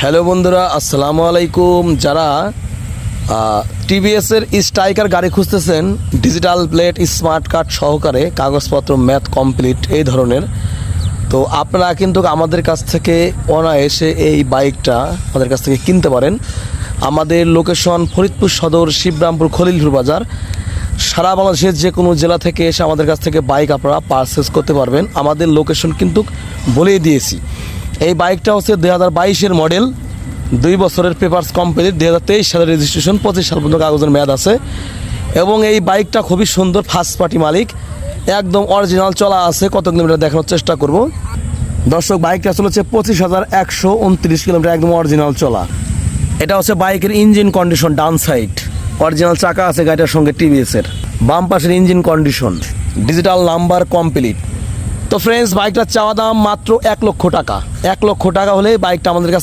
Hello বন্ধুরা, আসসালামু আলাইকুম। যারা টিভিএসের স্ট্রাইকার গাড়ি খুঁজতেছেন, ডিজিটাল প্লেট, স্মার্ট কার্ড সহকারে, কাগজপত্র ম্যাথ কমপ্লিট এই ধরনের, তো আপনারা কিন্তু আমাদের কাছ থেকে অনায়াসে এই বাইকটা আমাদের কাছ থেকে কিনতে পারেন। আমাদের লোকেশন ফরিদপুর সদর, শিবরামপুর, খলিলপুর বাজার। সারা বাংলাদেশের যে কোনো জেলা থেকে এসে আমাদের কাছ থেকে বাইক আপনারা পারচেস করতে পারবেন। আমাদের লোকেশন কিন্তু বলেই দিয়েছি। এই বাইকটা হচ্ছে 2022-এর মডেল, 2 বছরের পেপারস কমপ্লিট, 2023 সালের রেজিস্ট্রেশন, 25 সাল পর্যন্ত কাগজের মেয়াদ আছে। এবং এই বাইকটা খুবই সুন্দর, ফার্স্ট পার্টি মালিক, একদম অরিজিনাল চলা আছে। কত কিলোমিটার দেখানোর চেষ্টা করব। দর্শক, বাইকটা চলেছে 25,129 কিলোমিটার, একদম অরিজিনাল চলা। এটা হচ্ছে বাইকের ইঞ্জিন কন্ডিশন, ডান সাইড অরিজিনাল চাকা আছে গাড়িটার সঙ্গে টিভিএসের, বাম পাশের engine condition, digital number complete. তো ফ্রেন্ডস, বাইকটার চাওয়া দাম মাত্র 1 লক্ষ টাকা। 1 লক্ষ টাকা হলে বাইকটা আমাদের কাছ থেকে